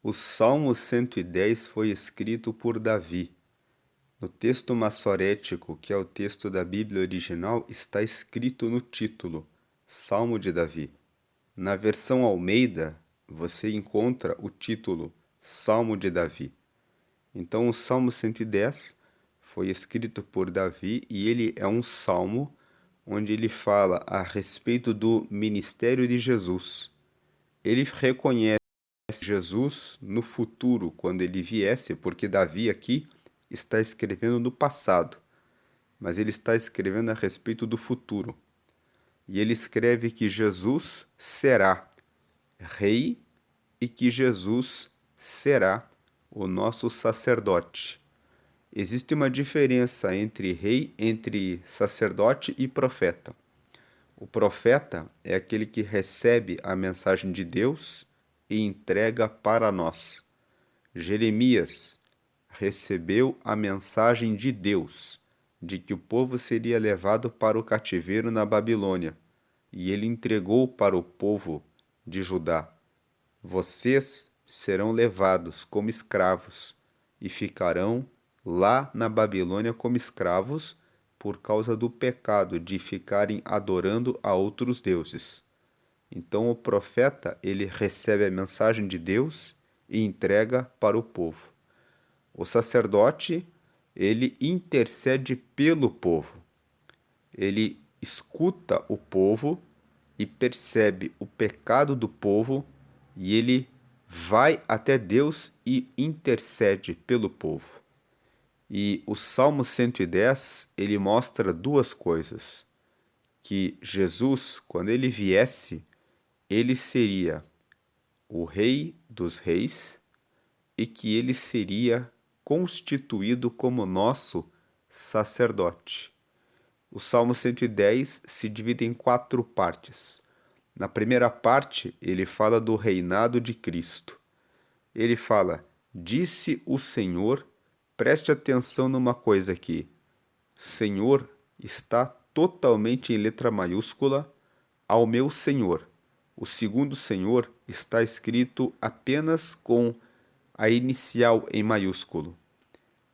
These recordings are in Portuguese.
O Salmo 110 foi escrito por Davi. No texto massorético, que é o texto da Bíblia original, está escrito no título, Salmo de Davi. Na versão Almeida, você encontra o título, Salmo de Davi. Então, o Salmo 110 foi escrito por Davi e ele é um salmo onde ele fala a respeito do ministério de Jesus. Ele reconhece Jesus no futuro, quando ele viesse, porque Davi aqui está escrevendo no passado, mas ele está escrevendo a respeito do futuro. E ele escreve que Jesus será rei e que Jesus será o nosso sacerdote. Existe uma diferença entre rei, entre sacerdote e profeta. O profeta é aquele que recebe a mensagem de Deus e entrega para nós. Jeremias recebeu a mensagem de Deus de que o povo seria levado para o cativeiro na Babilônia, e ele entregou para o povo de Judá: vocês serão levados como escravos e ficarão lá na Babilônia como escravos por causa do pecado de ficarem adorando a outros deuses. Então o profeta, ele recebe a mensagem de Deus e entrega para o povo. O sacerdote, ele intercede pelo povo. Ele escuta o povo e percebe o pecado do povo e ele vai até Deus e intercede pelo povo. E o Salmo 110, ele mostra duas coisas: que Jesus, quando ele viesse, ele seria o Rei dos Reis e que ele seria constituído como nosso sacerdote. O Salmo 110 se divide em 4 partes. Na primeira parte, ele fala do reinado de Cristo. Ele fala: disse o Senhor, preste atenção numa coisa aqui. Senhor está totalmente em letra maiúscula, ao meu Senhor. O segundo Senhor está escrito apenas com a inicial em maiúsculo.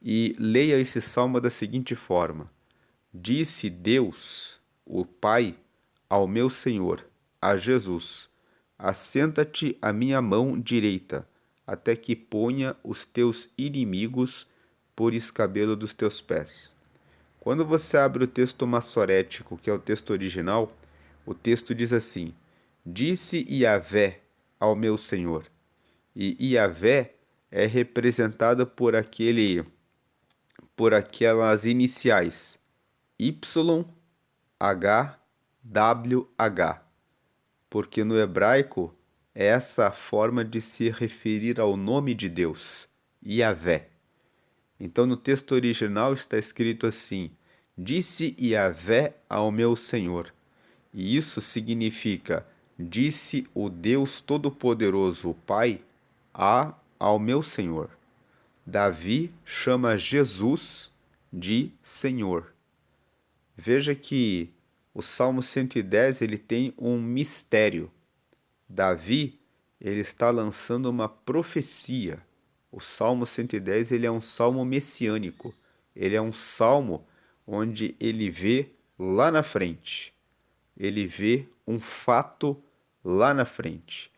E leia esse salmo da seguinte forma: disse Deus, o Pai, ao meu Senhor, a Jesus: assenta-te à minha mão direita, até que ponha os teus inimigos por escabelo dos teus pés. Quando você abre o texto massorético, que é o texto original, o texto diz assim: disse Yahvé ao meu Senhor. E Yahvé é representada por aquelas iniciais Y, H, W, H, porque no hebraico é essa a forma de se referir ao nome de Deus, Yahvé. Então no texto original está escrito assim: disse Yahvé ao meu Senhor. E isso significa: disse o Deus Todo-Poderoso, o Pai, ao meu Senhor. Davi chama Jesus de Senhor. Veja que o Salmo 110 ele tem um mistério. Davi ele está lançando uma profecia. O Salmo 110 ele é um salmo messiânico. Ele é um salmo onde ele vê lá na frente. Ele vê um fato lá na frente.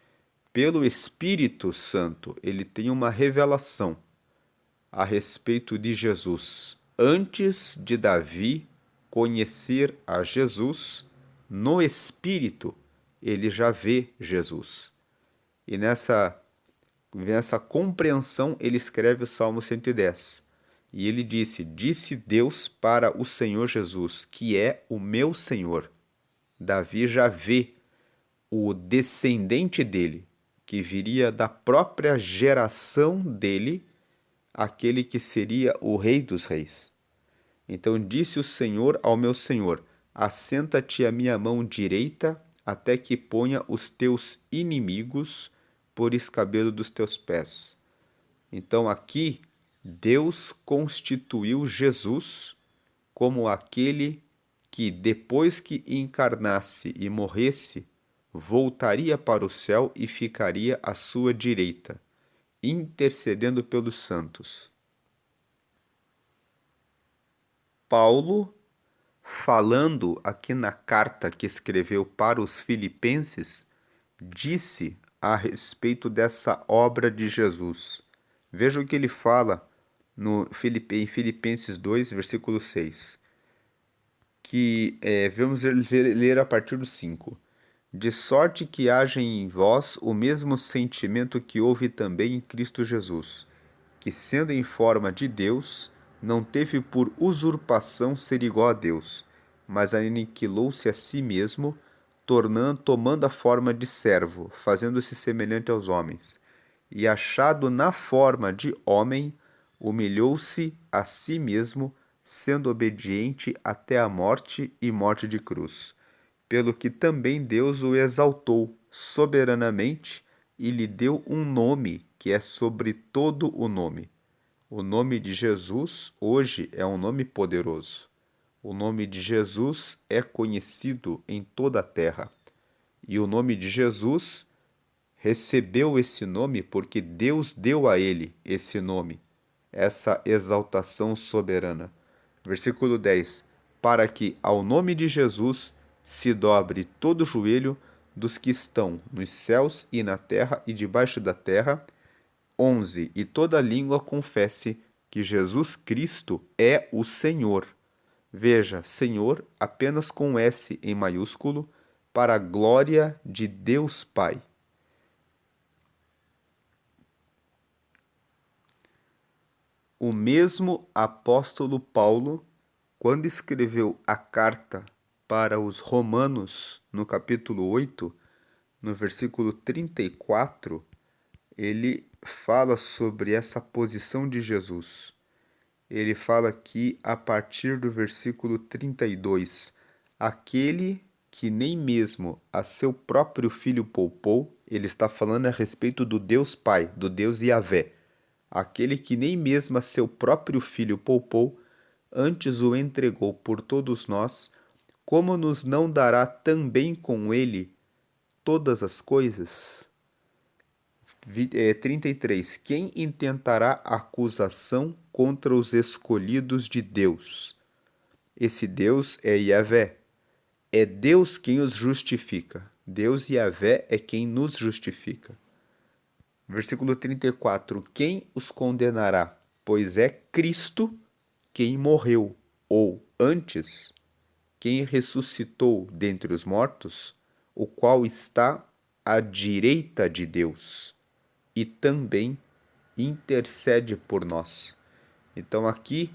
Pelo Espírito Santo, ele tem uma revelação a respeito de Jesus. Antes de Davi conhecer a Jesus, no Espírito, ele já vê Jesus. E nessa compreensão, ele escreve o Salmo 110. E ele disse: disse Deus para o Senhor Jesus, que é o meu Senhor. Davi já vê o descendente dele, que viria da própria geração dele, aquele que seria o Rei dos Reis. Então disse o Senhor ao meu Senhor: assenta-te à minha mão direita, até que ponha os teus inimigos por escabelo dos teus pés. Então aqui Deus constituiu Jesus como aquele que, depois que encarnasse e morresse, voltaria para o céu e ficaria à sua direita. intercedendo pelos santos. Paulo, falando aqui na carta que escreveu para os Filipenses, disse a respeito dessa obra de Jesus. Veja o que ele fala em Filipenses 2, versículo 6, que vamos ler a partir do 5. De sorte que haja em vós o mesmo sentimento que houve também em Cristo Jesus, que, sendo em forma de Deus, não teve por usurpação ser igual a Deus, mas aniquilou-se a si mesmo, tomando a forma de servo, fazendo-se semelhante aos homens. E achado na forma de homem, humilhou-se a si mesmo, sendo obediente até a morte e morte de cruz. Pelo que também Deus o exaltou soberanamente e lhe deu um nome que é sobre todo o nome. O nome de Jesus hoje é um nome poderoso. O nome de Jesus é conhecido em toda a terra. E o nome de Jesus recebeu esse nome porque Deus deu a ele esse nome, essa exaltação soberana. Versículo 10: Para que ao nome de Jesus se dobre todo o joelho dos que estão nos céus e na terra e debaixo da terra. 11: E toda língua confesse que Jesus Cristo é o Senhor. Veja, Senhor apenas com S em maiúsculo, para a glória de Deus Pai. O mesmo apóstolo Paulo, quando escreveu a carta para os Romanos, no capítulo 8, no versículo 34, ele fala sobre essa posição de Jesus. Ele fala aqui a partir do versículo 32, aquele que nem mesmo a seu próprio filho poupou. Ele está falando a respeito do Deus Pai, do Deus Yahvé. Aquele que nem mesmo a seu próprio filho poupou, antes o entregou por todos nós, como nos não dará também com ele todas as coisas? 33. Quem intentará acusação contra os escolhidos de Deus? Esse Deus é Yahvé. É Deus quem os justifica. Deus Yahvé é quem nos justifica. Versículo 34. Quem os condenará? Pois é Cristo quem morreu, ou antes, quem ressuscitou dentre os mortos, o qual está à direita de Deus e também intercede por nós. Então aqui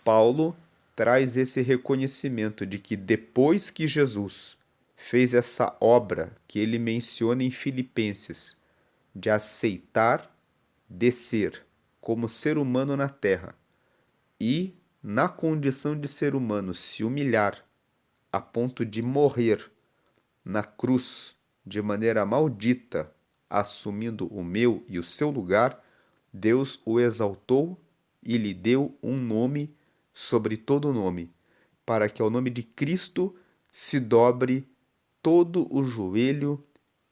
Paulo traz esse reconhecimento de que depois que Jesus fez essa obra que ele menciona em Filipenses, de aceitar descer como ser humano na terra e, na condição de ser humano, se humilhar a ponto de morrer na cruz de maneira maldita, assumindo o meu e o seu lugar, Deus o exaltou e lhe deu um nome sobre todo nome, para que ao nome de Cristo se dobre todo o joelho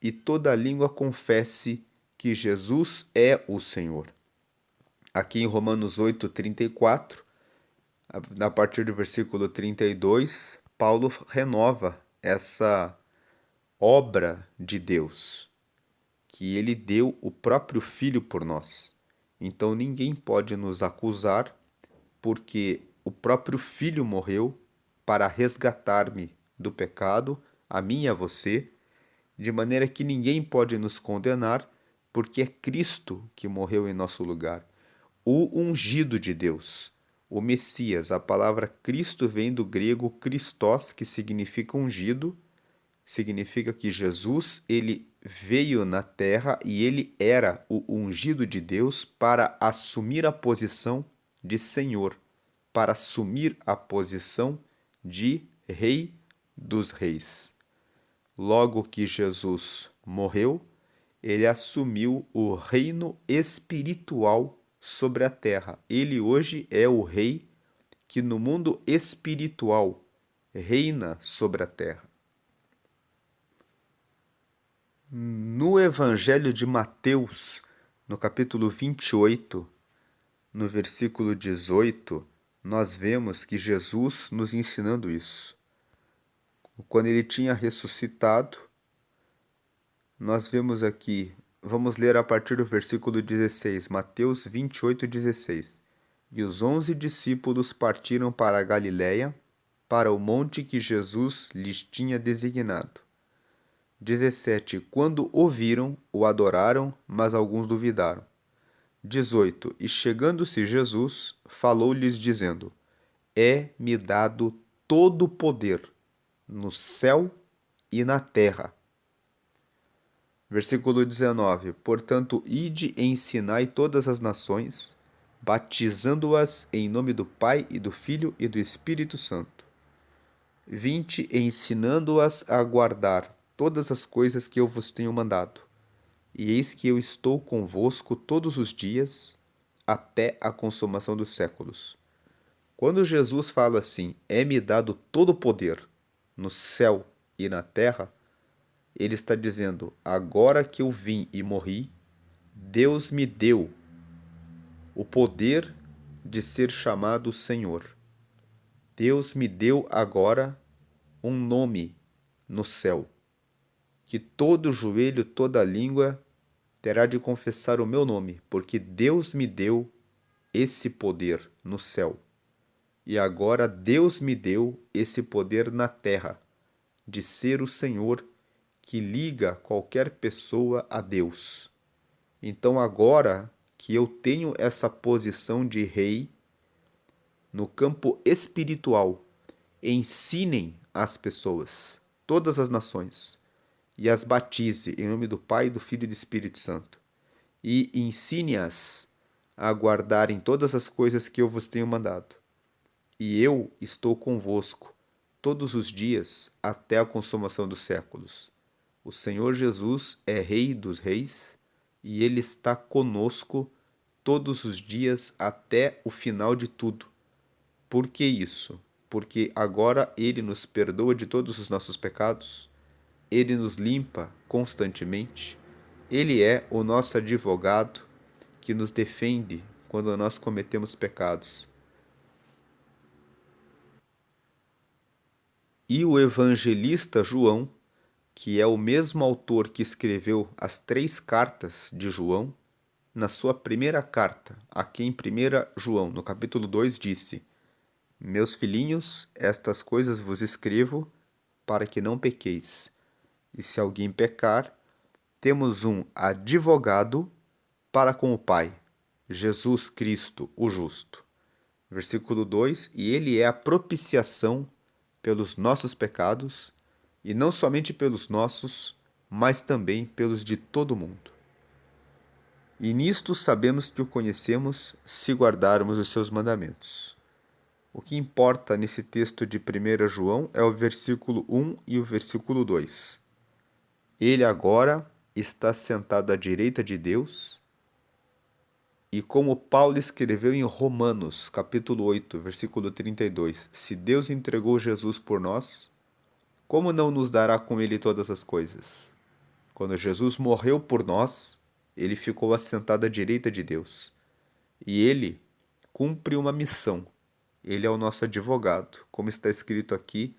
e toda a língua confesse que Jesus é o Senhor. Aqui em Romanos 8:34, a partir do versículo 32, Paulo renova essa obra de Deus, que ele deu o próprio Filho por nós. Então ninguém pode nos acusar, porque o próprio Filho morreu para resgatar-me do pecado, a mim e a você, de maneira que ninguém pode nos condenar, porque é Cristo que morreu em nosso lugar. O ungido de Deus, o Messias. A palavra Cristo vem do grego Christos, que significa ungido, significa que Jesus, ele veio na terra e ele era o ungido de Deus para assumir a posição de Senhor, para assumir a posição de Rei dos Reis. Logo que Jesus morreu, ele assumiu o reino espiritual sobre a terra. Ele hoje é o rei que no mundo espiritual reina sobre a terra. No Evangelho de Mateus, No capítulo 28, no versículo 18, nós vemos que Jesus nos ensinando isso. Quando ele tinha ressuscitado, nós vemos aqui, vamos ler a partir do versículo 16, Mateus 28, 16. E os 11 discípulos partiram para a Galiléia, para o monte que Jesus lhes tinha designado. 17. Quando o viram, o adoraram, mas alguns duvidaram. 18. E chegando-se Jesus, falou-lhes dizendo: É-me dado todo o poder, no céu e na terra. Versículo 19. Portanto, ide e ensinai todas as nações, batizando-as em nome do Pai e do Filho e do Espírito Santo. 20. Ensinando-as a guardar todas as coisas que eu vos tenho mandado. E eis que eu estou convosco todos os dias, até a consumação dos séculos. Quando Jesus fala assim, é-me dado todo o poder, no céu e na terra, ele está dizendo, agora que eu vim e morri, Deus me deu o poder de ser chamado Senhor. Deus me deu agora um nome no céu, que todo joelho, toda língua terá de confessar o meu nome, porque Deus me deu esse poder no céu. E agora Deus me deu esse poder na terra, de ser o Senhor que liga qualquer pessoa a Deus. Então, agora que eu tenho essa posição de rei, no campo espiritual, ensinem as pessoas, todas as nações, e as batize em nome do Pai, do Filho e do Espírito Santo, e ensine-as a guardarem todas as coisas que eu vos tenho mandado. E eu estou convosco todos os dias até a consumação dos séculos. O Senhor Jesus é Rei dos Reis e Ele está conosco todos os dias até o final de tudo. Por que isso? Porque agora Ele nos perdoa de todos os nossos pecados, Ele nos limpa constantemente, Ele é o nosso advogado que nos defende quando nós cometemos pecados. E o evangelista João, que é o mesmo autor que escreveu as 3 cartas de João, na sua primeira carta, aqui em 1 João, no capítulo 2, disse: Meus filhinhos, estas coisas vos escrevo para que não pequeis. E se alguém pecar, temos um advogado para com o Pai, Jesus Cristo, o justo. Versículo 2: E ele é a propiciação pelos nossos pecados, e não somente pelos nossos, mas também pelos de todo mundo. E nisto sabemos que o conhecemos se guardarmos os seus mandamentos. O que importa nesse texto de 1 João é o versículo 1 e o versículo 2. Ele agora está sentado à direita de Deus, e como Paulo escreveu em Romanos, capítulo 8, versículo 32, se Deus entregou Jesus por nós, como não nos dará com ele todas as coisas? Quando Jesus morreu por nós, ele ficou assentado à direita de Deus. E ele cumpre uma missão. Ele é o nosso advogado, como está escrito aqui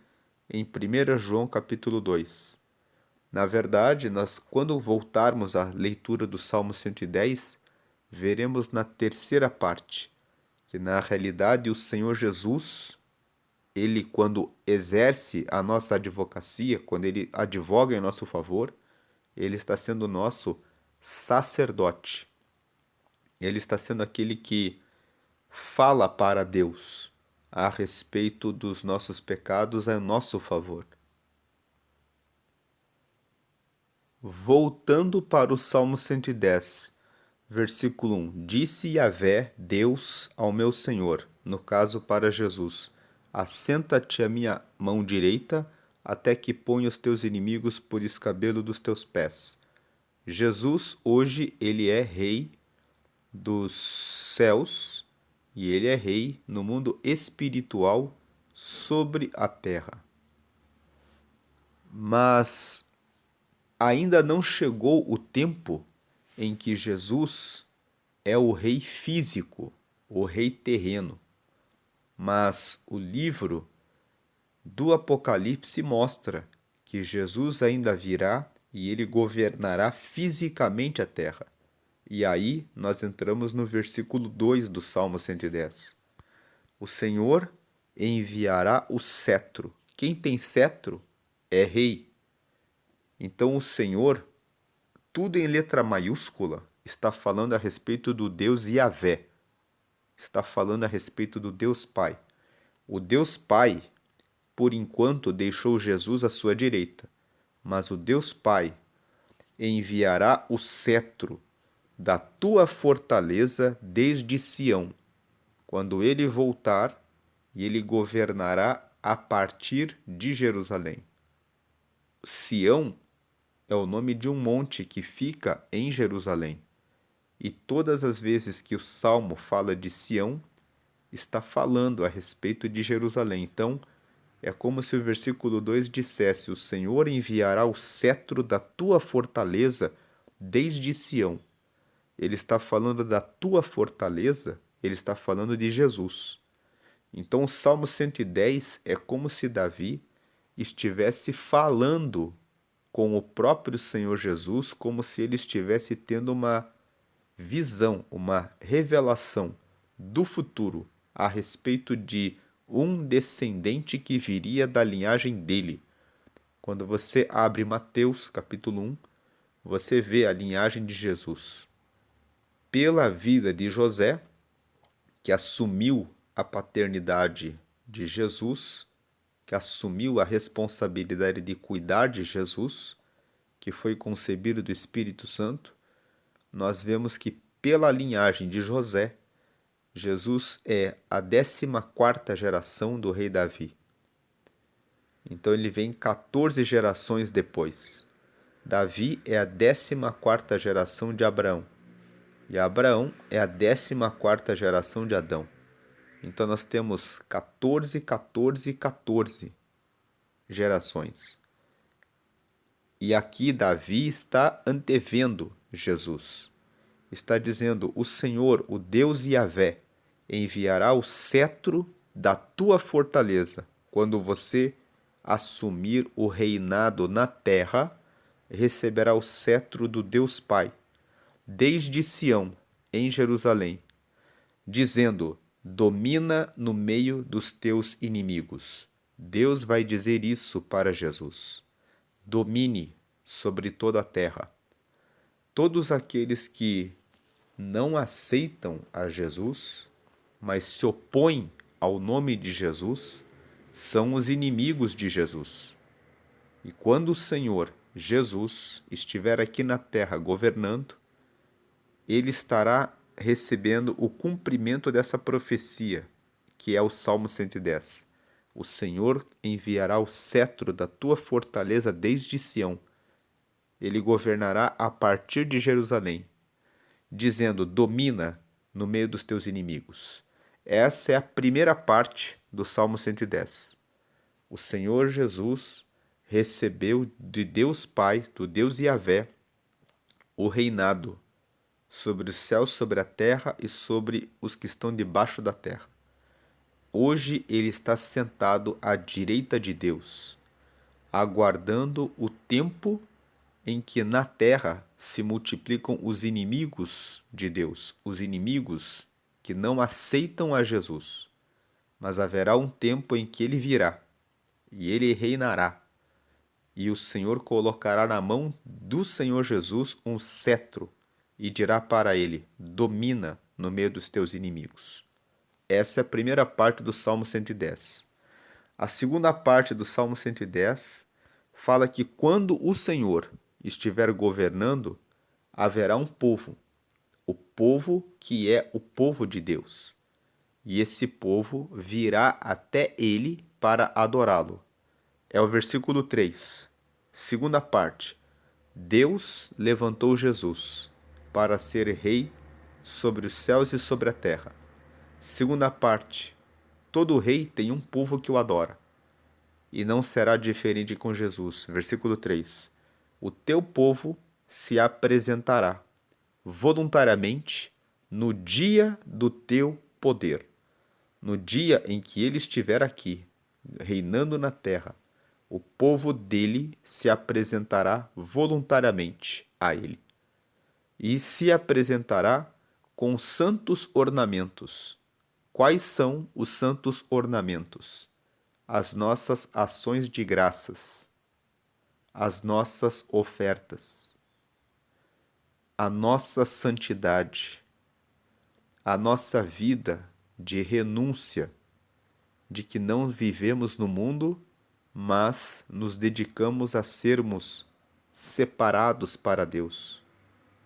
em 1 João capítulo 2. Na verdade, nós quando voltarmos à leitura do Salmo 110, veremos na terceira parte, que na realidade o Senhor Jesus, ele quando exerce a nossa advocacia, quando ele advoga em nosso favor, ele está sendo nosso sacerdote. Ele está sendo aquele que fala para Deus a respeito dos nossos pecados a nosso favor. Voltando para o Salmo 110, versículo 1. Disse Yahvé, Deus, ao meu Senhor, no caso para Jesus, assenta-te à minha mão direita, até que ponha os teus inimigos por escabelo dos teus pés. Jesus, hoje, ele é rei dos céus e ele é rei no mundo espiritual sobre a terra. Mas ainda não chegou o tempo em que Jesus é o rei físico, o rei terreno. Mas o livro do Apocalipse mostra que Jesus ainda virá e ele governará fisicamente a terra. E aí nós entramos no versículo 2 do Salmo 110. O Senhor enviará o cetro. Quem tem cetro é rei. Então o Senhor, tudo em letra maiúscula, está falando a respeito do Deus Yahvé. Está falando a respeito do Deus Pai. O Deus Pai, por enquanto, deixou Jesus à sua direita, mas o Deus Pai enviará o cetro da tua fortaleza desde Sião, quando ele voltar, e ele governará a partir de Jerusalém. Sião é o nome de um monte que fica em Jerusalém. E todas as vezes que o Salmo fala de Sião, está falando a respeito de Jerusalém. Então, é como se o versículo 2 dissesse: o Senhor enviará o cetro da tua fortaleza desde Sião. Ele está falando da tua fortaleza, ele está falando de Jesus. Então, o Salmo 110 é como se Davi estivesse falando com o próprio Senhor Jesus, como se ele estivesse tendo uma visão, uma revelação do futuro a respeito de um descendente que viria da linhagem dele. Quando você abre Mateus, capítulo 1, você vê a linhagem de Jesus. Pela vida de José, que assumiu a paternidade de Jesus, que assumiu a responsabilidade de cuidar de Jesus, que foi concebido do Espírito Santo, nós vemos que pela linhagem de José, Jesus é a 14ª geração do rei Davi. Então ele vem 14 gerações depois. Davi é a 14ª geração de Abraão. E Abraão é a 14ª geração de Adão. Então nós temos 14, 14 e 14 gerações. E aqui Davi está antevendo Jesus. Está dizendo: o Senhor, o Deus Yahvé, enviará o cetro da tua fortaleza. Quando você assumir o reinado na terra, receberá o cetro do Deus Pai, desde Sião, em Jerusalém, dizendo: domina no meio dos teus inimigos. Deus vai dizer isso para Jesus. Domine sobre toda a terra. Todos aqueles que não aceitam a Jesus, mas se opõem ao nome de Jesus, são os inimigos de Jesus. E quando o Senhor Jesus estiver aqui na terra governando, ele estará recebendo o cumprimento dessa profecia, que é o Salmo 110. O Senhor enviará o cetro da tua fortaleza desde Sião. Ele governará a partir de Jerusalém, dizendo: domina no meio dos teus inimigos. Essa é a primeira parte do Salmo 110. O Senhor Jesus recebeu de Deus Pai, do Deus Yahvé, o reinado sobre os céus, sobre a terra e sobre os que estão debaixo da terra. Hoje ele está sentado à direita de Deus, aguardando o tempo em que na terra se multiplicam os inimigos de Deus, os inimigos que não aceitam a Jesus. Mas haverá um tempo em que ele virá, e ele reinará, e o Senhor colocará na mão do Senhor Jesus um cetro, e dirá para ele: domina no meio dos teus inimigos. Essa é a primeira parte do Salmo 110. A segunda parte do Salmo 110 fala que quando o Senhor estiver governando, haverá um povo, o povo que é o povo de Deus. E esse povo virá até ele para adorá-lo. É o versículo 3. Segunda parte. Deus levantou Jesus para ser rei sobre os céus e sobre a terra. Segunda parte. Todo rei tem um povo que o adora. E não será diferente com Jesus. Versículo 3. O teu povo se apresentará voluntariamente no dia do teu poder. No dia em que ele estiver aqui, reinando na terra, o povo dele se apresentará voluntariamente a ele e se apresentará com santos ornamentos. Quais são os santos ornamentos? As nossas ações de graças, as nossas ofertas, a nossa santidade, a nossa vida de renúncia, de que não vivemos no mundo, mas nos dedicamos a sermos separados para Deus.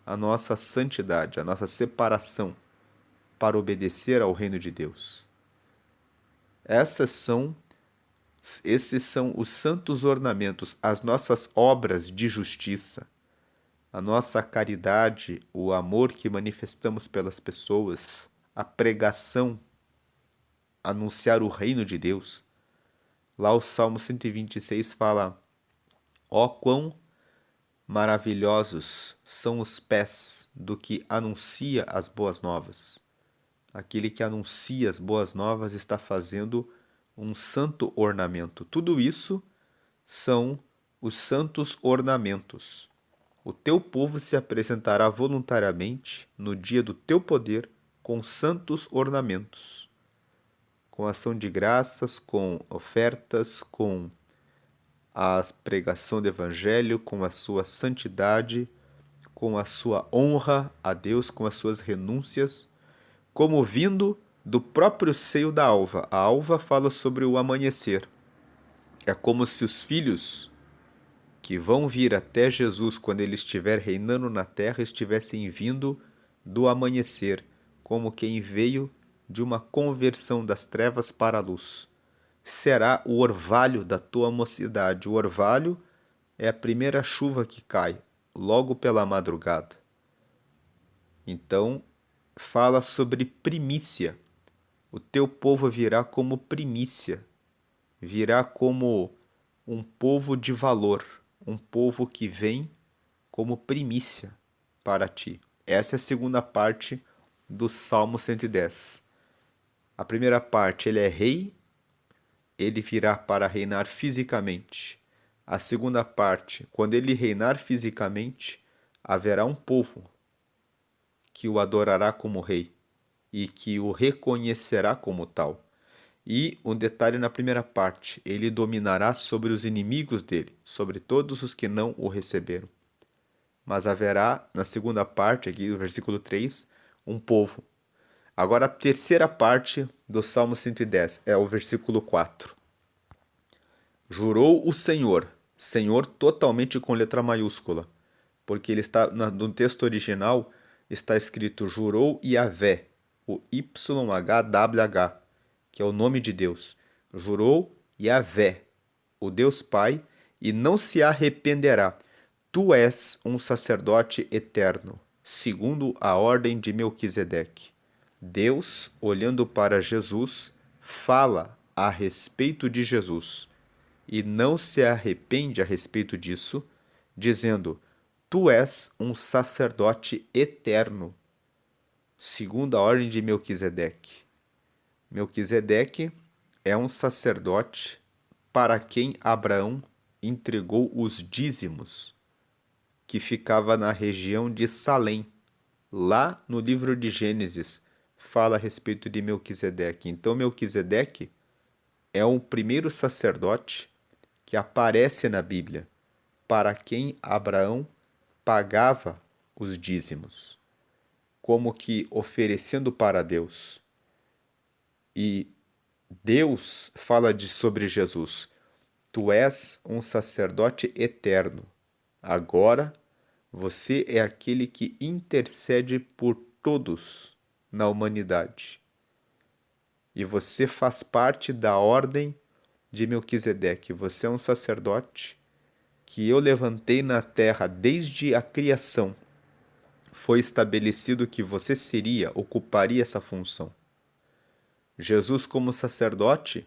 A nossa santidade, a nossa separação para obedecer ao reino de Deus. Esses são os santos ornamentos, as nossas obras de justiça, a nossa caridade, o amor que manifestamos pelas pessoas, a pregação, anunciar o reino de Deus. Lá o Salmo 126 fala: ó quão maravilhosos são os pés do que anuncia as boas novas. Aquele que anuncia as boas novas está fazendo um santo ornamento. Tudo isso são os santos ornamentos. O teu povo se apresentará voluntariamente no dia do teu poder com santos ornamentos, com ação de graças, com ofertas, com a pregação do evangelho, com a sua santidade, com a sua honra a Deus, com as suas renúncias, como vindo do próprio seio da alva. A alva fala sobre o amanhecer. É como se os filhos que vão vir até Jesus quando ele estiver reinando na terra estivessem vindo do amanhecer, como quem veio de uma conversão das trevas para a luz. Será o orvalho da tua mocidade. O orvalho é a primeira chuva que cai, logo pela madrugada. Então, fala sobre primícia. O teu povo virá como primícia, virá como um povo de valor, um povo que vem como primícia para ti. Essa é a segunda parte do Salmo 110. A primeira parte, ele é rei, ele virá para reinar fisicamente. A segunda parte, quando ele reinar fisicamente, haverá um povo que o adorará como rei e que o reconhecerá como tal. E um detalhe na primeira parte, ele dominará sobre os inimigos dele, sobre todos os que não o receberam. Mas haverá, na segunda parte, aqui do versículo 3, um povo. Agora a terceira parte do Salmo 110 é o versículo 4. Jurou o Senhor, Senhor totalmente com letra maiúscula, porque ele está no texto original está escrito jurou Yahvé, o YHWH, que é o nome de Deus. Jurou Yahvé, o Deus Pai, e não se arrependerá. Tu és um sacerdote eterno, segundo a ordem de Melquisedeque. Deus, olhando para Jesus, fala a respeito de Jesus e não se arrepende a respeito disso, dizendo: tu és um sacerdote eterno, segundo a ordem de Melquisedeque. Melquisedeque é um sacerdote para quem Abraão entregou os dízimos, que ficava na região de Salém. Lá no livro de Gênesis fala a respeito de Melquisedeque. Então Melquisedeque é o primeiro sacerdote que aparece na Bíblia, para quem Abraão pagava os dízimos, como que oferecendo para Deus. E Deus fala sobre Jesus: tu és um sacerdote eterno. Agora você é aquele que intercede por todos na humanidade. E você faz parte da ordem de Melquisedeque. Você é um sacerdote que eu levantei na terra desde a criação. Foi estabelecido que você ocuparia essa função. Jesus, como sacerdote,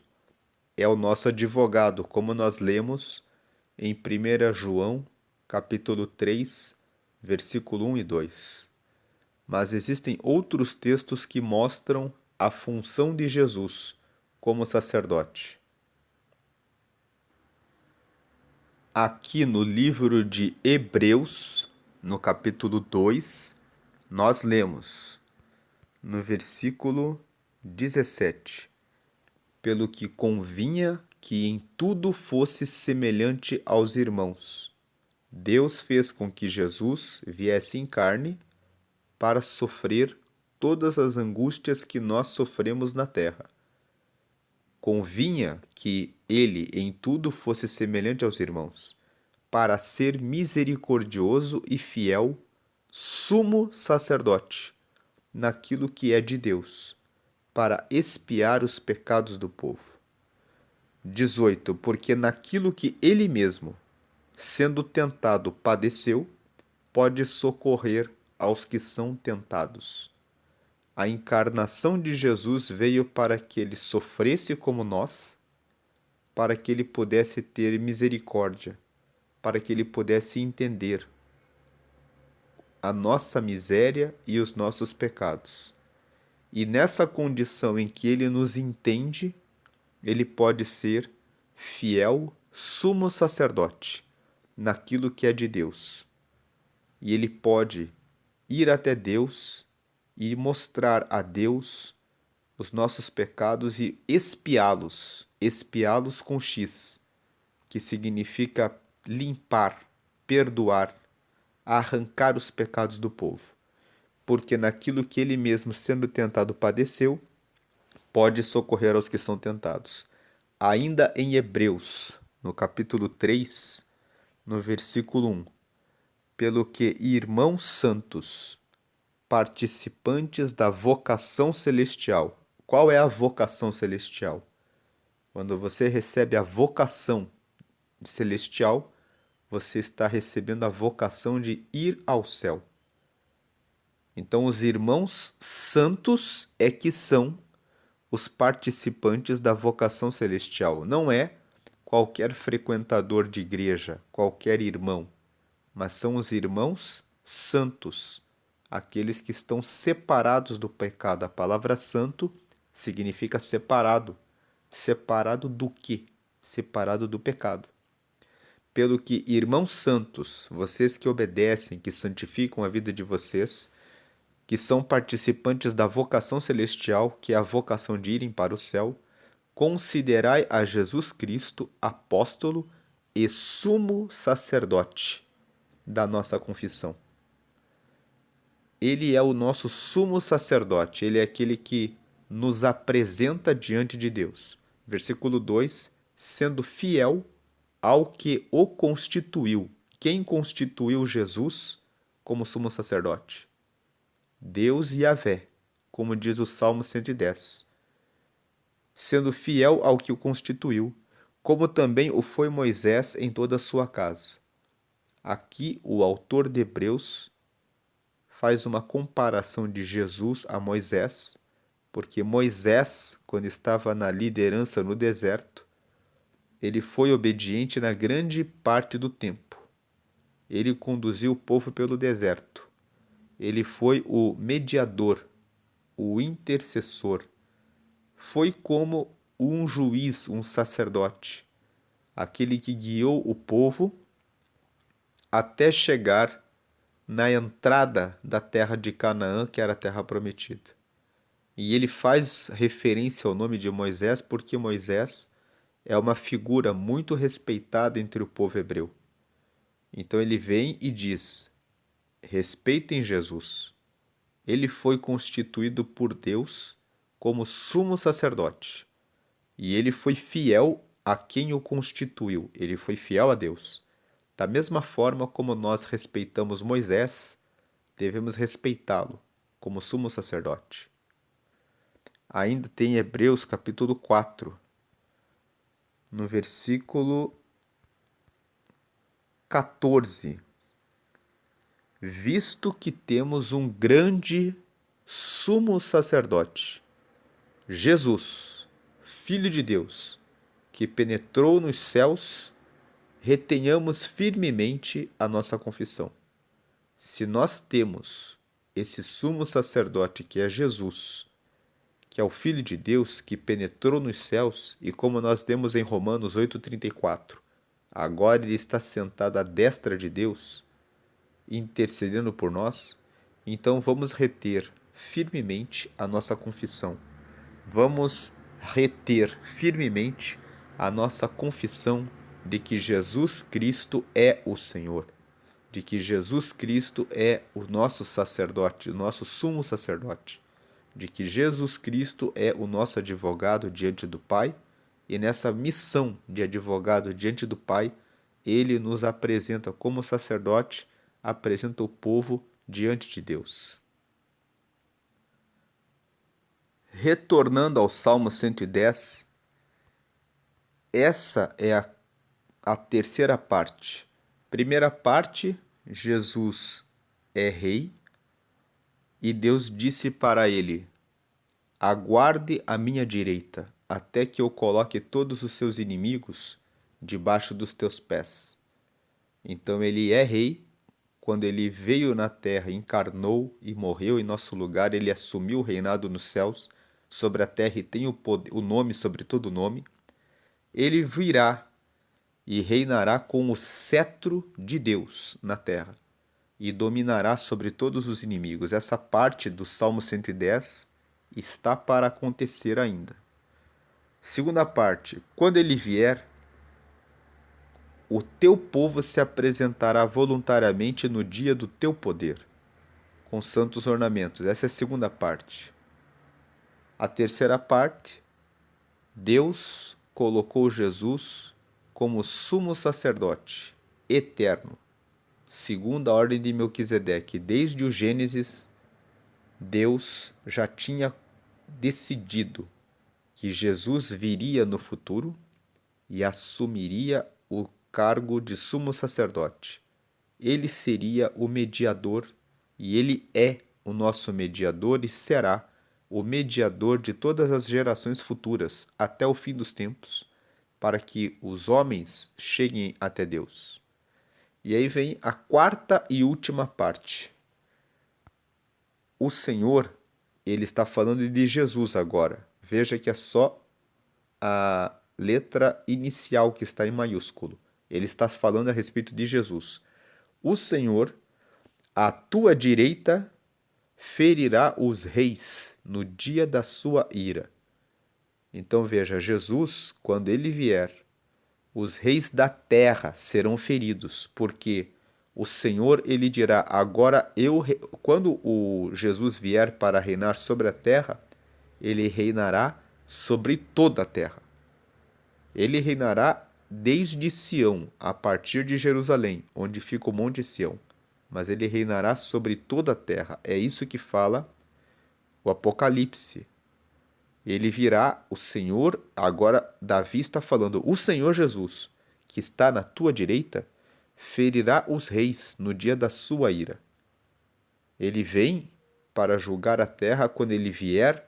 é o nosso advogado, como nós lemos em 1 João, capítulo 3, versículo 1 e 2. mas existem outros textos que mostram a função de Jesus como sacerdote. Aqui no livro de Hebreus, no capítulo 2, nós lemos no versículo 17: pelo que convinha que em tudo fosse semelhante aos irmãos, Deus fez com que Jesus viesse em carne para sofrer todas as angústias que nós sofremos na terra. Convinha que ele em tudo fosse semelhante aos irmãos, para ser misericordioso e fiel, sumo sacerdote, naquilo que é de Deus, para expiar os pecados do povo. 18. Porque naquilo que ele mesmo, sendo tentado, padeceu, pode socorrer aos que são tentados. A encarnação de Jesus veio para que ele sofresse como nós, para que ele pudesse ter misericórdia, para que ele pudesse entender a nossa miséria e os nossos pecados. E nessa condição em que ele nos entende, ele pode ser fiel sumo sacerdote naquilo que é de Deus. E ele pode ir até Deus e mostrar a Deus os nossos pecados e expiá-los, expiá-los com X, que significa limpar, perdoar, arrancar os pecados do povo. Porque naquilo que ele mesmo, sendo tentado, padeceu, pode socorrer aos que são tentados. Ainda em Hebreus, no capítulo 3, no versículo 1: pelo que, irmãos santos, participantes da vocação celestial. Qual é a vocação celestial? Quando você recebe a vocação celestial, você está recebendo a vocação de ir ao céu. Então, os irmãos santos é que são os participantes da vocação celestial. Não é qualquer frequentador de igreja, qualquer irmão, mas são os irmãos santos, aqueles que estão separados do pecado. A palavra santo significa separado. Separado do quê? Separado do pecado. Pelo que, irmãos santos, vocês que obedecem, que santificam a vida de vocês, que são participantes da vocação celestial, que é a vocação de irem para o céu, considerai a Jesus Cristo apóstolo e sumo sacerdote da nossa confissão. Ele é o nosso sumo sacerdote, ele é aquele que nos apresenta diante de Deus. Versículo 2: sendo fiel ao que o constituiu. Quem constituiu Jesus como sumo sacerdote? Deus Yahvé, como diz o Salmo 110. Sendo fiel ao que o constituiu, como também o foi Moisés em toda a sua casa. Aqui o autor de Hebreus faz uma comparação de Jesus a Moisés, porque Moisés, quando estava na liderança no deserto, ele foi obediente na grande parte do tempo. Ele conduziu o povo pelo deserto. Ele foi o mediador, o intercessor. Foi como um juiz, um sacerdote, aquele que guiou o povo até chegar na entrada da terra de Canaã, que era a terra prometida. E ele faz referência ao nome de Moisés porque Moisés é uma figura muito respeitada entre o povo hebreu. Então ele vem e diz: respeitem Jesus. Ele foi constituído por Deus como sumo sacerdote. E ele foi fiel a quem o constituiu. Ele foi fiel a Deus. Da mesma forma como nós respeitamos Moisés, devemos respeitá-lo como sumo sacerdote. Ainda tem Hebreus capítulo 4, no versículo 14. Visto que temos um grande sumo sacerdote, Jesus, Filho de Deus, que penetrou nos céus, retenhamos firmemente a nossa confissão. Se nós temos esse sumo sacerdote que é Jesus, que é o Filho de Deus, que penetrou nos céus, e como nós lemos em Romanos 8,34, agora ele está sentado à destra de Deus, intercedendo por nós, então vamos reter firmemente a nossa confissão. Vamos reter firmemente a nossa confissão de que Jesus Cristo é o Senhor, de que Jesus Cristo é o nosso sacerdote, o nosso sumo sacerdote, de que Jesus Cristo é o nosso advogado diante do Pai, e nessa missão de advogado diante do Pai, ele nos apresenta como sacerdote, apresenta o povo diante de Deus. Retornando ao Salmo 110, essa é a terceira parte. Primeira parte, Jesus é rei e Deus disse para ele: aguarde à minha direita, até que eu coloque todos os seus inimigos debaixo dos teus pés. Então ele é rei. Quando ele veio na terra, encarnou e morreu em nosso lugar, ele assumiu o reinado nos céus, sobre a terra, e tem o nome sobre todo nome. Ele virá e reinará com o cetro de Deus na terra, e dominará sobre todos os inimigos. Essa parte do Salmo 110 está para acontecer ainda. Segunda parte, quando ele vier, o teu povo se apresentará voluntariamente no dia do teu poder, com santos ornamentos. Essa é a segunda parte. A terceira parte, Deus colocou Jesus como sumo sacerdote eterno, segundo a ordem de Melquisedeque. Desde o Gênesis, Deus já tinha decidido que Jesus viria no futuro e assumiria o cargo de sumo sacerdote. Ele seria o mediador, e ele é o nosso mediador e será o mediador de todas as gerações futuras até o fim dos tempos, para que os homens cheguem até Deus. E aí vem a quarta e última parte. O Senhor, ele está falando de Jesus agora. Veja que é só a letra inicial que está em maiúsculo. Ele está falando a respeito de Jesus. O Senhor, à tua direita, ferirá os reis no dia da sua ira. Então veja, Jesus, quando ele vier, os reis da terra serão feridos, porque o Senhor, ele dirá: agora quando o Jesus vier para reinar sobre a terra, ele reinará sobre toda a terra. Ele reinará desde Sião, a partir de Jerusalém, onde fica o Monte Sião, mas ele reinará sobre toda a terra. É isso que fala o Apocalipse. Ele virá, o Senhor, agora Davi está falando, o Senhor Jesus, que está na tua direita, ferirá os reis no dia da sua ira. Ele vem para julgar a terra. Quando ele vier,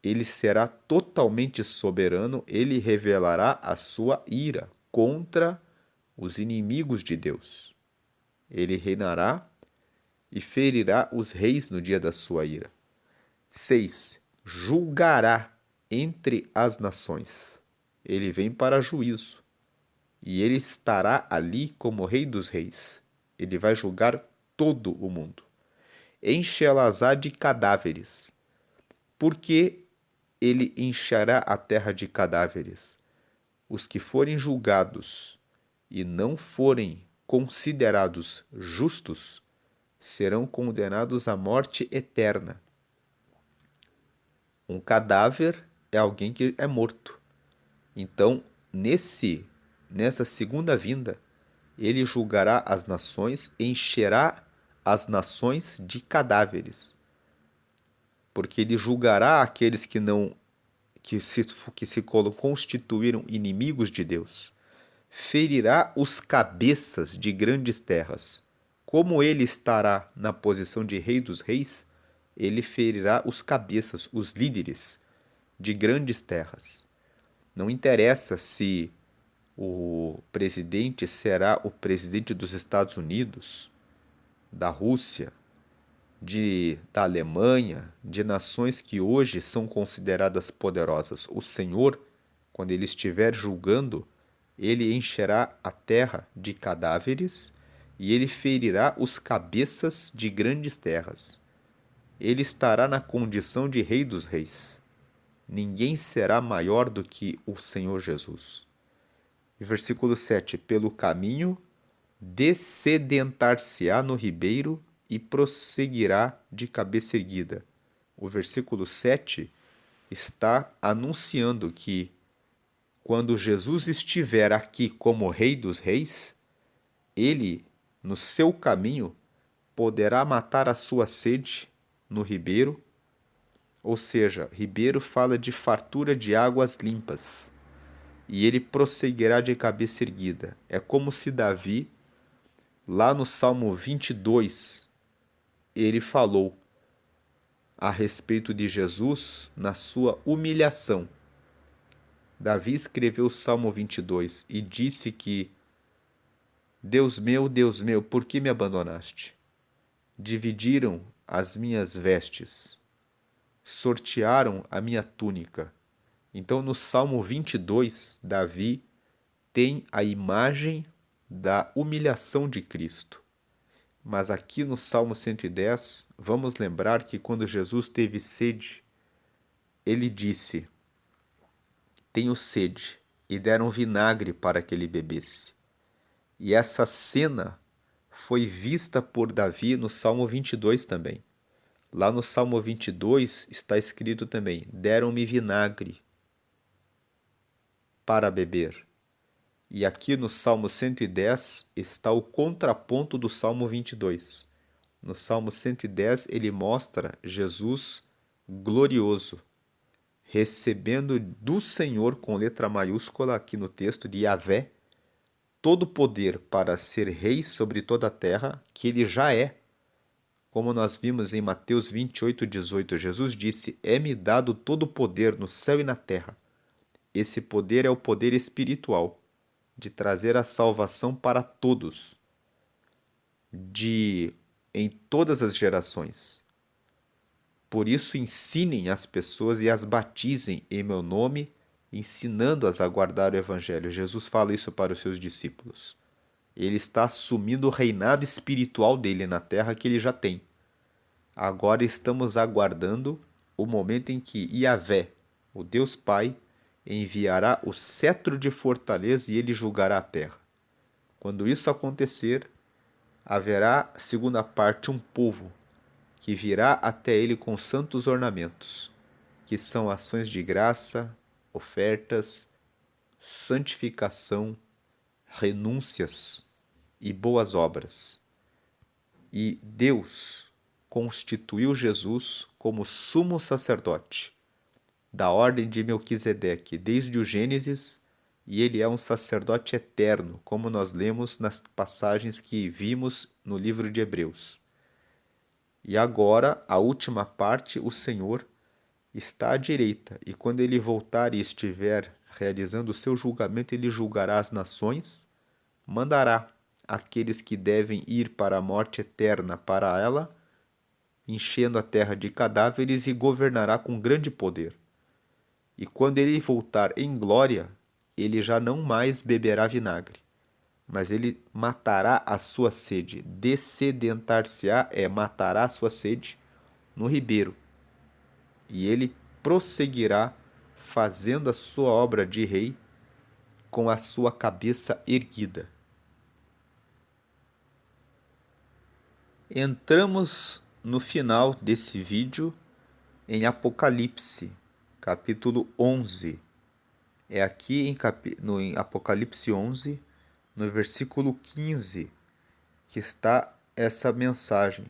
ele será totalmente soberano, ele revelará a sua ira contra os inimigos de Deus. Ele reinará e ferirá os reis no dia da sua ira. 6. Julgará entre as nações. Ele vem para juízo, e ele estará ali como Rei dos Reis. Ele vai julgar todo o mundo. Enche-las-á de cadáveres, porque ele encherá a terra de cadáveres. Os que forem julgados e não forem considerados justos serão condenados à morte eterna. Um cadáver é alguém que é morto. Então, nessa segunda vinda, ele julgará as nações, encherá as nações de cadáveres, porque ele julgará aqueles que se constituíram inimigos de Deus. Ferirá os cabeças de grandes terras. Como ele estará na posição de rei dos reis, ele ferirá os cabeças, os líderes de grandes terras. Não interessa se o presidente será o presidente dos Estados Unidos, da Rússia, da Alemanha, de nações que hoje são consideradas poderosas. O Senhor, quando ele estiver julgando, ele encherá a terra de cadáveres e ele ferirá os cabeças de grandes terras. Ele estará na condição de Rei dos Reis. Ninguém será maior do que o Senhor Jesus. E versículo 7: Pelo caminho dessedentar-se-á no ribeiro e prosseguirá de cabeça erguida. O versículo 7 está anunciando que quando Jesus estiver aqui como Rei dos Reis, ele, no seu caminho, poderá matar a sua sede no ribeiro, ou seja, ribeiro fala de fartura de águas limpas, e ele prosseguirá de cabeça erguida. É como se Davi, lá no Salmo 22, ele falou a respeito de Jesus na sua humilhação. Davi escreveu o Salmo 22 e disse que Deus meu, por que me abandonaste? Dividiram as minhas vestes, sortearam a minha túnica. Então, no Salmo 22, Davi tem a imagem da humilhação de Cristo. Mas aqui no Salmo 110, vamos lembrar que quando Jesus teve sede, ele disse: Tenho sede, e deram vinagre para que ele bebesse. E essa cena foi vista por Davi no Salmo 22 também. Lá no Salmo 22 está escrito também: Deram-me vinagre para beber. E aqui no Salmo 110 está o contraponto do Salmo 22. No Salmo 110 ele mostra Jesus glorioso, recebendo do Senhor, com letra maiúscula aqui no texto, de Yahvé, todo o poder para ser rei sobre toda a terra, que ele já é. Como nós vimos em Mateus 28:18, Jesus disse: É-me dado todo o poder no céu e na terra. Esse poder é o poder espiritual, de trazer a salvação para todos, em todas as gerações. Por isso ensinem as pessoas e as batizem em meu nome, ensinando-as a guardar o evangelho. Jesus fala isso para os seus discípulos. Ele está assumindo o reinado espiritual dele na terra que ele já tem. Agora estamos aguardando o momento em que Yahvé, o Deus Pai, enviará o cetro de fortaleza e ele julgará a terra. Quando isso acontecer, haverá, segunda parte, um povo que virá até ele com santos ornamentos, que são ações de graça, ofertas, santificação, renúncias e boas obras. E Deus constituiu Jesus como sumo sacerdote da ordem de Melquisedeque desde o Gênesis, e ele é um sacerdote eterno, como nós lemos nas passagens que vimos no livro de Hebreus. E agora, a última parte, o Senhor está à direita, e quando ele voltar e estiver realizando o seu julgamento, ele julgará as nações, mandará aqueles que devem ir para a morte eterna para ela, enchendo a terra de cadáveres, e governará com grande poder. E quando ele voltar em glória, ele já não mais beberá vinagre, mas ele matará a sua sede. Dessedentar-se-á matará a sua sede no ribeiro. E ele prosseguirá fazendo a sua obra de rei com a sua cabeça erguida. Entramos no final desse vídeo em Apocalipse, capítulo 11. É aqui em Apocalipse 11, no versículo 15, que está essa mensagem.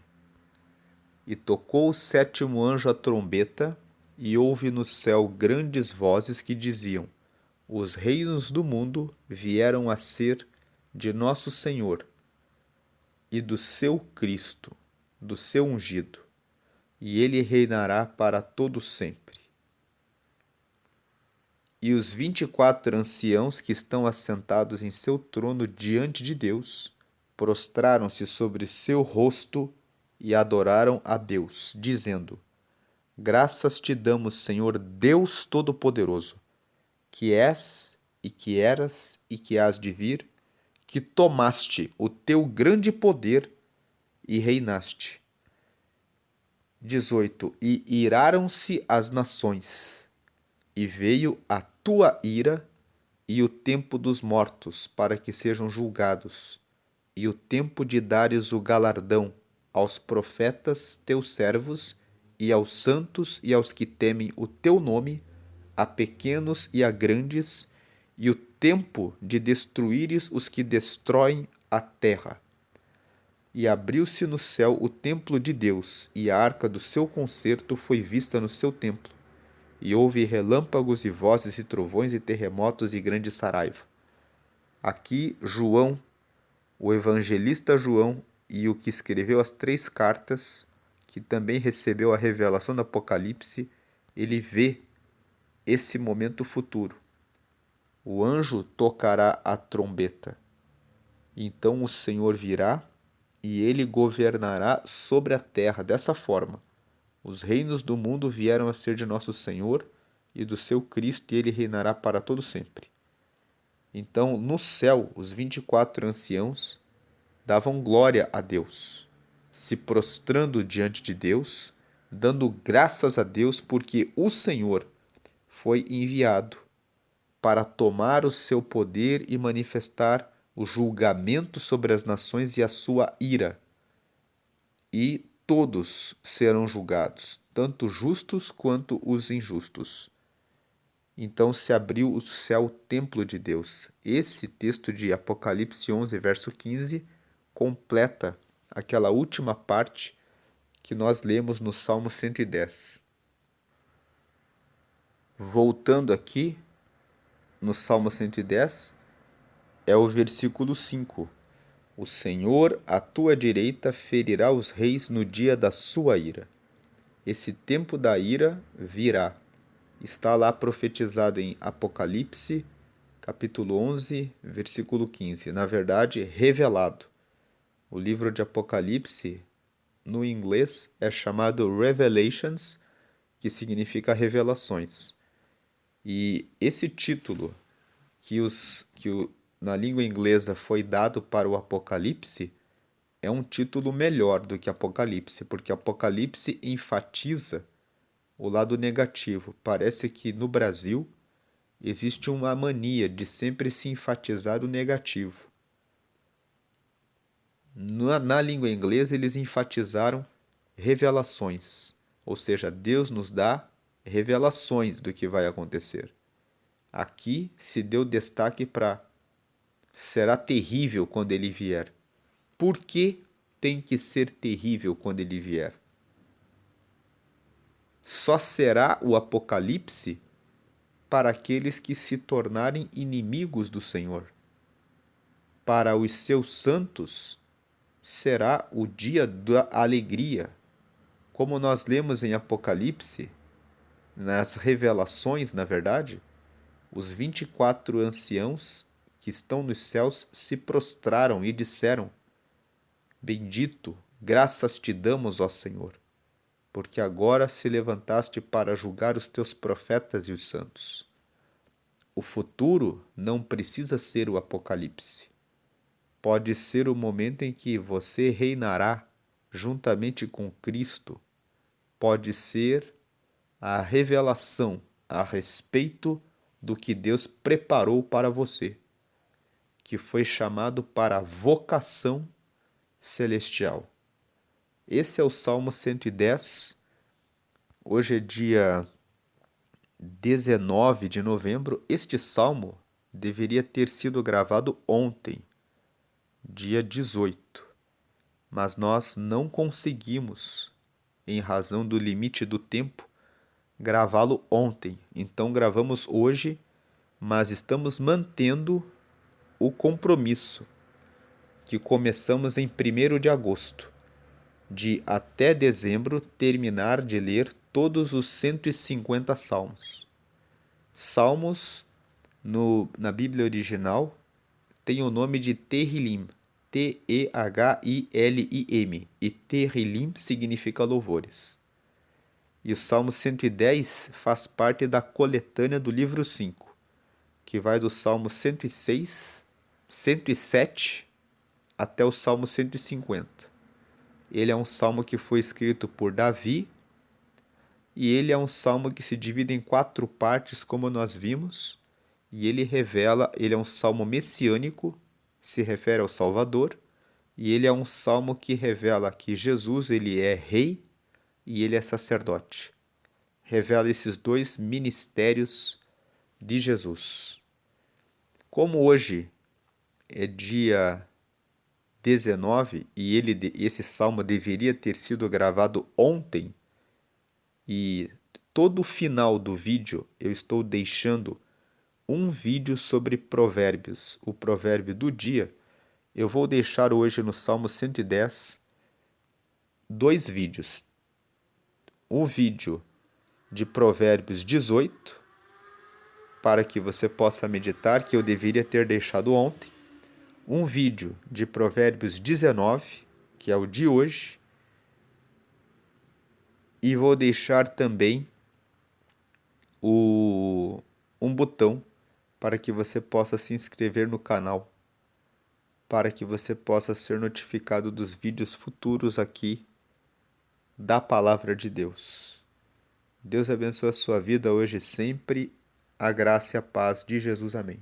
E tocou o sétimo anjo a trombeta, e houve no céu grandes vozes que diziam: Os reinos do mundo vieram a ser de nosso Senhor e do seu Cristo, do seu ungido, e ele reinará para todo sempre. E os 24 anciãos que estão assentados em seu trono diante de Deus prostraram-se sobre seu rosto e adoraram a Deus, dizendo: Graças te damos, Senhor Deus Todo-Poderoso, que és e que eras e que hás de vir, que tomaste o teu grande poder e reinaste. 18. E iraram-se as nações, e veio a tua ira e o tempo dos mortos, para que sejam julgados, e o tempo de dares o galardão aos profetas teus servos, e aos santos e aos que temem o teu nome, a pequenos e a grandes, e o tempo de destruíres os que destroem a terra. E abriu-se no céu o templo de Deus, e a arca do seu concerto foi vista no seu templo. E houve relâmpagos e vozes e trovões e terremotos e grande saraiva. Aqui João, o evangelista João, e o que escreveu as 3 cartas, que também recebeu a revelação do Apocalipse, ele vê esse momento futuro. O anjo tocará a trombeta. Então o Senhor virá e ele governará sobre a terra dessa forma. Os reinos do mundo vieram a ser de nosso Senhor e do seu Cristo, e ele reinará para todo sempre. Então, no céu, os 24 anciãos davam glória a Deus, se prostrando diante de Deus, dando graças a Deus, porque o Senhor foi enviado para tomar o seu poder e manifestar o julgamento sobre as nações e a sua ira. E todos serão julgados, tanto justos quanto os injustos. Então se abriu o céu, o templo de Deus. Esse texto de Apocalipse 11, verso 15, completa aquela última parte que nós lemos no Salmo 110. Voltando aqui, no Salmo 110, é o versículo 5. O Senhor, à tua direita, ferirá os reis no dia da sua ira. Esse tempo da ira virá. Está lá profetizado em Apocalipse, capítulo 11, versículo 15. Na verdade, revelado. O livro de Apocalipse, no inglês, é chamado Revelations, que significa revelações. E esse título na língua inglesa foi dado para o Apocalipse é um título melhor do que Apocalipse, porque Apocalipse enfatiza o lado negativo. Parece que no Brasil existe uma mania de sempre se enfatizar o negativo. Na língua inglesa, eles enfatizaram revelações, ou seja, Deus nos dá revelações do que vai acontecer. Aqui se deu destaque para será terrível quando ele vier. Por que tem que ser terrível quando ele vier? Só será o Apocalipse para aqueles que se tornarem inimigos do Senhor. Para os seus santos, será o dia da alegria. Como nós lemos em Apocalipse, nas revelações, na verdade, os 24 anciãos que estão nos céus se prostraram e disseram: Bendito, graças te damos, ó Senhor, porque agora se levantaste para julgar os teus profetas e os santos. O futuro não precisa ser o Apocalipse. Pode ser o momento em que você reinará juntamente com Cristo. Pode ser a revelação a respeito do que Deus preparou para você, que foi chamado para a vocação celestial. Esse é o Salmo 110. Hoje é dia 19 de novembro. Este salmo deveria ter sido gravado ontem, dia 18, mas nós não conseguimos, em razão do limite do tempo, gravá-lo ontem. Então gravamos hoje, mas estamos mantendo o compromisso que começamos em 1º de agosto, de até dezembro terminar de ler todos os 150 salmos. Salmos, na Bíblia original, tem o nome de Tehillim, T-E-H-I-L-I-M. E Tehillim significa louvores. E o Salmo 110 faz parte da coletânea do livro 5, que vai do Salmo 106, 107 até o Salmo 150. Ele é um salmo que foi escrito por Davi, e ele é um salmo que se divide em 4 partes, como nós vimos, e ele é um salmo messiânico, se refere ao Salvador, e ele é um salmo que revela que Jesus, ele é rei e ele é sacerdote. Revela esses 2 ministérios de Jesus. Como hoje é dia 19 e esse salmo deveria ter sido gravado ontem, e todo o final do vídeo eu estou deixando um vídeo sobre provérbios, o provérbio do dia. Eu vou deixar hoje no Salmo 110 2 vídeos. Um vídeo de Provérbios 18, para que você possa meditar, que eu deveria ter deixado ontem. Um vídeo de Provérbios 19, que é o de hoje. E vou deixar também um botão para que você possa se inscrever no canal, para que você possa ser notificado dos vídeos futuros aqui da Palavra de Deus. Deus abençoe a sua vida hoje e sempre. A graça e a paz de Jesus. Amém.